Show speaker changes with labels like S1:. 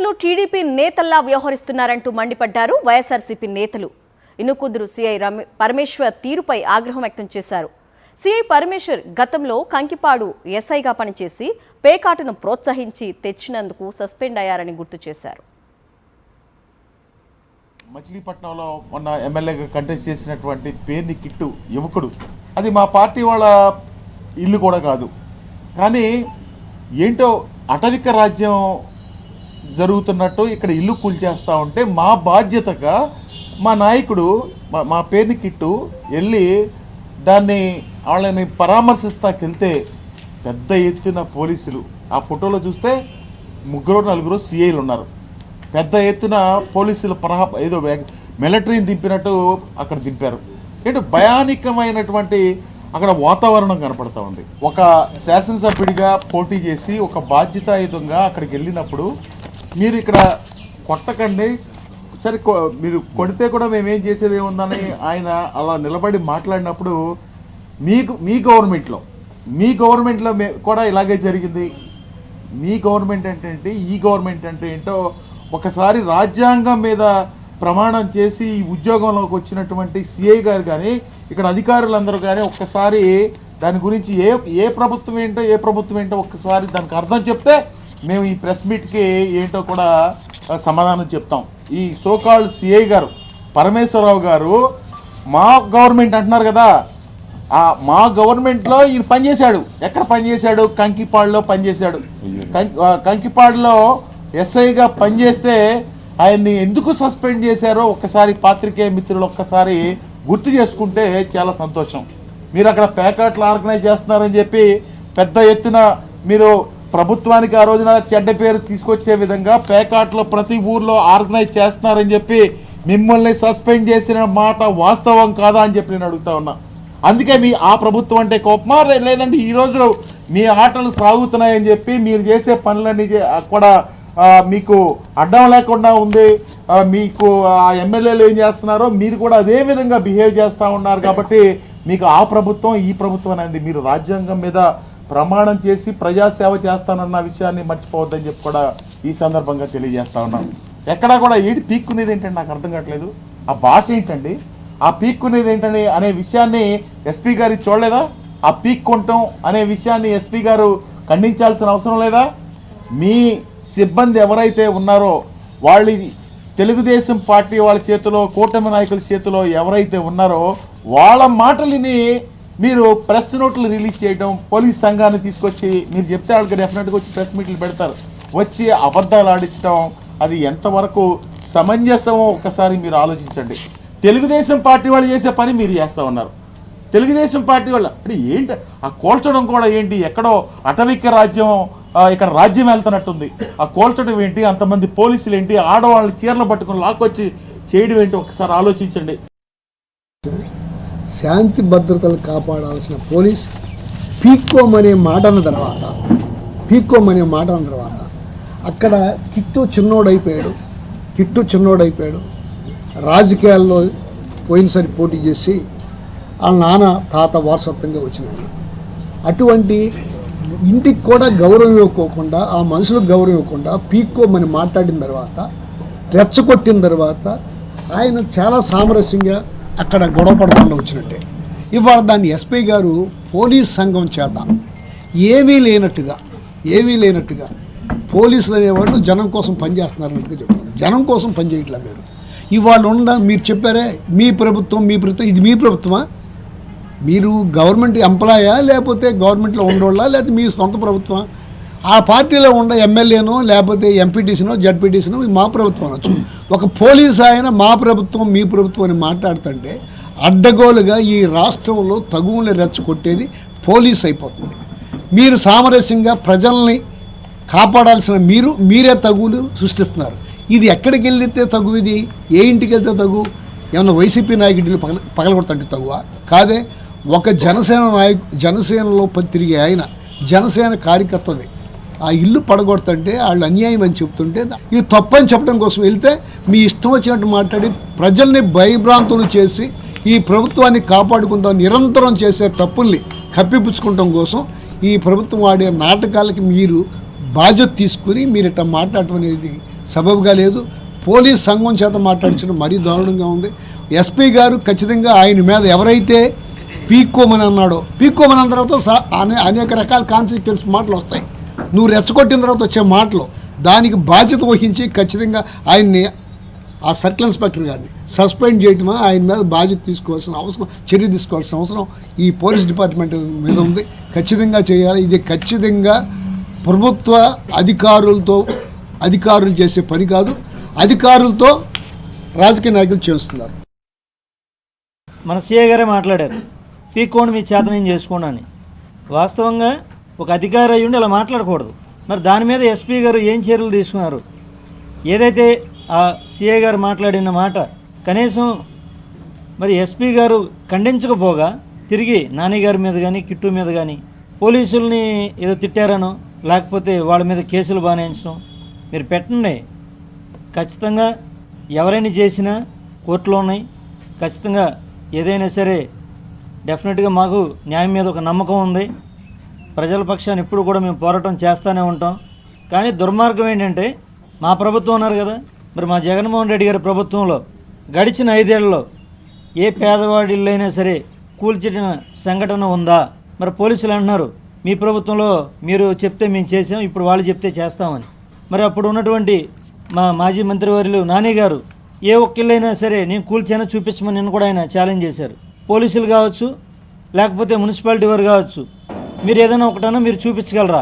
S1: పోలీసులు టీడీపీ నేతల్లా వ్యవహరిస్తున్నారంటూ మండిపడ్డారు వైఎస్ఆర్సీపీ నేతలు. ఇనుకుదురు సీఐ పరమేశ్వర్ తీరుపై ఆగ్రహం వ్యక్తం చేశారు. సీఐ పరమేశ్వర్ గతంలో కంకిపాడు ఎస్ఐగా పనిచేసి పేకాటను ప్రోత్సహించి తెచ్చినందుకు సస్పెండ్ అయ్యారని గుర్తు చేశారు.
S2: మచిలీపట్నంలో మొన్న ఎమ్మెల్యేగా కంటెస్ట్ చేసినటువంటి పేర్ని కిట్టు యువకుడు, అది మా పార్టీ వాళ్ళ ఇల్లు కూడా కాదు. కానీ ఏంటో అటవిక రాజ్యం జరుగుతున్నట్టు ఇక్కడ ఇల్లు కూల్చేస్తూ ఉంటే మా బాధ్యతగా మా నాయకుడు మా పేరుని కిట్టు వెళ్ళి దాన్ని వాళ్ళని పరామర్శిస్తాకెళ్తే పెద్ద ఎత్తున పోలీసులు, ఆ ఫోటోలో చూస్తే 3-4 సిఐలు ఉన్నారు. పెద్ద ఎత్తున పోలీసులు ఏదో మిలిటరీని దింపినట్టు అక్కడ దింపారు. ఏంటో భయానకమైనటువంటి అక్కడ వాతావరణం కనపడతా ఉంది. ఒక శాసనసభ్యుడిగా పోటీ చేసి ఒక బాధ్యతాయుతంగా అక్కడికి వెళ్ళినప్పుడు మీరు ఇక్కడ కొట్టకండి, సరే మీరు కొడితే కూడా మేమేం చేసేది ఏముందని ఆయన అలా నిలబడి మాట్లాడినప్పుడు మీ గవర్నమెంట్లో కూడా ఇలాగే జరిగింది. మీ గవర్నమెంట్ అంటే ఏంటి, ఈ గవర్నమెంట్ అంటే ఏంటో ఒకసారి రాజ్యాంగం మీద ప్రమాణం చేసి ఈ ఉద్యోగంలోకి వచ్చినటువంటి సిఐ గారు కానీ ఇక్కడ అధికారులందరూ కానీ ఒక్కసారి దాని గురించి ఏ ప్రభుత్వం ఏంటో ఒక్కసారి దానికి అర్థం చెప్తే మేము ఈ ప్రెస్ మీట్కి ఏంటో కూడా సమాధానం చెప్తాం. ఈ సోకాల్డ్ సిఐ గారు పరమేశ్వరరావు గారు మా గవర్నమెంట్ అంటున్నారు కదా, మా గవర్నమెంట్లో ఈయన పనిచేశాడు. ఎక్కడ పనిచేశాడు? కంకిపాడులో పనిచేశాడు. కంకిపాడులో ఎస్ఐగా పనిచేస్తే ఆయన్ని ఎందుకు సస్పెండ్ చేశారో ఒక్కసారి పాత్రికేయ మిత్రులు ఒక్కసారి గుర్తు చేసుకుంటే చాలా సంతోషం. మీరు అక్కడ పేకాట్లు ఆర్గనైజ్ చేస్తున్నారని చెప్పి పెద్ద ఎత్తున మీరు ప్రభుత్వానికి ఆ రోజున చెడ్డ పేరు తీసుకొచ్చే విధంగా పేకాట్లో ప్రతి ఊర్లో ఆర్గనైజ్ చేస్తున్నారని చెప్పి మిమ్మల్ని సస్పెండ్ చేసిన మాట వాస్తవం కాదా అని చెప్పి నేను అడుగుతా ఉన్నా. అందుకే ఆ ప్రభుత్వం అంటే కోపమా, లేదంటే ఈరోజు మీ ఆటలు సాగుతున్నాయని చెప్పి మీరు చేసే పనులన్నీ కూడా మీకు అడ్డం లేకుండా ఉంది. మీకు ఆ ఎమ్మెల్యేలు ఏం చేస్తున్నారో మీరు కూడా అదే విధంగా బిహేవ్ చేస్తూ ఉన్నారు. కాబట్టి మీకు ఆ ప్రభుత్వం ఈ ప్రభుత్వం అనేది మీరు రాజ్యాంగం మీద ప్రమాణం చేసి ప్రజాసేవ చేస్తానన్న విషయాన్ని మర్చిపోవద్దని చెప్పి కూడా ఈ సందర్భంగా తెలియజేస్తా ఉన్నాం. ఎక్కడా కూడా ఏంటి పీక్కునేది ఏంటండి నాకు అర్థం కావట్లేదు. ఆ భాష ఏంటండి, ఆ పీక్కునేది ఏంటని అనే విషయాన్ని ఎస్పీ గారు చూడలేదా? ఆ పీక్కుంటాం అనే విషయాన్ని ఎస్పీ గారు ఖండించాల్సిన అవసరం లేదా? మీ సిబ్బంది ఎవరైతే ఉన్నారో వాళ్ళు తెలుగుదేశం పార్టీ వాళ్ళ చేతిలో, కూటమి నాయకుల చేతిలో ఎవరైతే ఉన్నారో వాళ్ళ మాటలని మీరు ప్రెస్ నోట్లు రిలీజ్ చేయడం, పోలీస్ సంఘాన్ని తీసుకొచ్చి మీరు చెప్తే వాళ్ళకి డెఫినెట్గా వచ్చి ప్రెస్ మీట్లు పెడతారు. వచ్చి అబద్ధాలు ఆడించడం అది ఎంతవరకు సమంజసమో ఒకసారి మీరు ఆలోచించండి. తెలుగుదేశం పార్టీ వాళ్ళు చేసే పని మీరు చేస్తూ ఉన్నారు. తెలుగుదేశం పార్టీ వాళ్ళు అంటే ఏంటి ఆ కోల్చడం కూడా ఏంటి, ఎక్కడో అటవిక రాజ్యం ఇక్కడ రాజ్యం వెళ్తున్నట్టుంది. ఆ కోల్చడం ఏంటి, అంతమంది పోలీసులు ఏంటి, ఆడవాళ్ళని చీరలు పట్టుకుని లాక్కొచ్చి చేయడం ఏంటి ఒకసారి ఆలోచించండి.
S3: శాంతి భద్రతలు కాపాడాల్సిన పోలీస్ పీక్కోమనే మాట అన్న తర్వాత అక్కడ కిట్టు చిన్నోడైపోయాడు. రాజకీయాల్లో పోయినసారి పోటీ చేసి వాళ్ళ నాన్న తాత వారసత్వంగా వచ్చిన ఆయన. అటువంటి ఇంటికి కూడా గౌరవం ఇవ్వకోకుండా, ఆ మనుషులకు గౌరవం ఇవ్వకుండా పీక్కోమని మాట్లాడిన తర్వాత, రెచ్చగొట్టిన తర్వాత ఆయన చాలా సామరస్యంగా అక్కడ గొడవ పడకుండా వచ్చినట్టే. ఇవాళ దాన్ని ఎస్పీ గారు పోలీస్ సంఘం చేత ఏమీ లేనట్టుగా పోలీసులు అనేవాళ్ళు జనం కోసం పనిచేస్తున్నారన్నట్టుగా చెప్తారు. జనం కోసం పనిచేయట్లా మీరు. ఇవాళ మీరు చెప్పారే మీ ప్రభుత్వం ఇది మీ ప్రభుత్వమా? మీరు గవర్నమెంట్ ఎంప్లాయా, లేకపోతే గవర్నమెంట్లో ఉండోళ్ళా, లేకపోతే మీ సొంత ప్రభుత్వమా? ఆ పార్టీలో ఉండే ఎమ్మెల్యేనో లేకపోతే ఎంపీటీసీనో జడ్పీటీసీనో ఇది మా ప్రభుత్వం అనొచ్చు. ఒక పోలీస్ ఆయన మా ప్రభుత్వం మీ ప్రభుత్వం అని మాట్లాడుతుంటే అడ్డగోలుగా ఈ రాష్ట్రంలో తగువుని రెచ్చగొట్టేది పోలీస్ అయిపోతుంది. మీరు సామరస్యంగా ప్రజల్ని కాపాడాల్సిన మీరే తగువులు సృష్టిస్తున్నారు. ఇది ఎక్కడికి వెళ్తే తగు, ఇది ఏ ఇంటికి వెళ్తే తగు? ఏమన్నా వైసీపీ నాయకుడిని పగలగొడుతుంటే తగువా? కాదే. ఒక జనసేనలో తిరిగే ఆయన జనసేన కార్యకర్తది ఆ ఇల్లు పడగొడుతుంటే వాళ్ళు అన్యాయం అని చెప్తుంటే ఇది తప్పని చెప్పడం కోసం వెళ్తే మీ ఇష్టం వచ్చినట్టు మాట్లాడి ప్రజల్ని భయభ్రాంతులు చేసి ఈ ప్రభుత్వాన్ని కాపాడుకుందాం నిరంతరం చేసే తప్పుల్ని కప్పిపుచ్చుకోవడం కోసం ఈ ప్రభుత్వం ఆడే నాటకాలకి మీరు బాధ్యత తీసుకుని మీరు ఇట్లా మాట్లాడటం అనేది సబబుగా లేదు. పోలీస్ సంఘం చేత మాట్లాడించడం మరీ దారుణంగా ఉంది. ఎస్పీ గారు ఖచ్చితంగా ఆయన మీద ఎవరైతే పీక్కోమని అన్నాడో, పీక్కోమని అన్న తర్వాత అనేక రకాల కాన్సిక్వెన్స్ మాటలు వస్తాయి. నువ్వు రెచ్చగొట్టిన తర్వాత వచ్చే మాటలు, దానికి బాధ్యత వహించి ఖచ్చితంగా ఆయన్ని, ఆ సర్కిల్ ఇన్స్పెక్టర్ గారిని సస్పెండ్ చేయటమా, ఆయన మీద బాధ్యత తీసుకోవాల్సిన అవసరం, చర్య తీసుకోవాల్సిన అవసరం ఈ పోలీస్ డిపార్ట్మెంట్ మీద ఉంది. ఖచ్చితంగా చేయాలి. ఇది ఖచ్చితంగా ప్రభుత్వ అధికారులు చేసే పని కాదు, అధికారులతో రాజకీయ నాయకులు చేస్తున్నారు.
S4: మన సీఏ గారే మాట్లాడారు, పీక్కోండి మీ చేతనం చేసుకోండి అని. వాస్తవంగా ఒక అధికారి అయ్యుండి అలా మాట్లాడకూడదు. మరి దాని మీద ఎస్పీ గారు ఏం చర్యలు తీసుకున్నారు? ఏదైతే ఆ సీఏ గారు మాట్లాడిన మాట కనీసం మరి ఎస్పీ గారు ఖండించకపోగా తిరిగి నాని గారి మీద కానీ కిట్టు మీద కానీ పోలీసుల్ని ఏదో తిట్టారనో లేకపోతే వాళ్ళ మీద కేసులు బానేయించడం మీరు పెట్టండి. ఖచ్చితంగా ఎవరైనా చేసినా కోర్టులో ఉన్నాయి. ఖచ్చితంగా ఏదైనా సరే డెఫినెట్గా మాకు న్యాయం మీద ఒక నమ్మకం ఉంది. ప్రజల పక్షాన్ని ఇప్పుడు కూడా మేము పోరాటం చేస్తూనే ఉంటాం. కానీ దుర్మార్గం ఏంటంటే మా ప్రభుత్వం ఉన్నారు కదా, మరి మా జగన్మోహన్ రెడ్డి గారి ప్రభుత్వంలో గడిచిన 5 ఏళ్లలో ఏ పేదవాడి ఇల్లు అయినా సరే కూల్చిన సంఘటన ఉందా? మరి పోలీసులు అంటున్నారు మీ ప్రభుత్వంలో మీరు చెప్తే మేము చేసాం, ఇప్పుడు వాళ్ళు చెప్తే చేస్తామని. మరి అప్పుడు ఉన్నటువంటి మా మాజీ మంత్రివర్యులు నాని గారు ఏ ఒక్క ఇల్లు అయినా సరే నేను కూల్చానో చూపించమని నిన్న కూడా ఆయన ఛాలెంజ్ చేశారు. పోలీసులు కావచ్చు లేకపోతే మున్సిపాలిటీ వారు కావచ్చు, మీరు ఏదైనా ఒకటన్నా మీరు చూపించగలరా?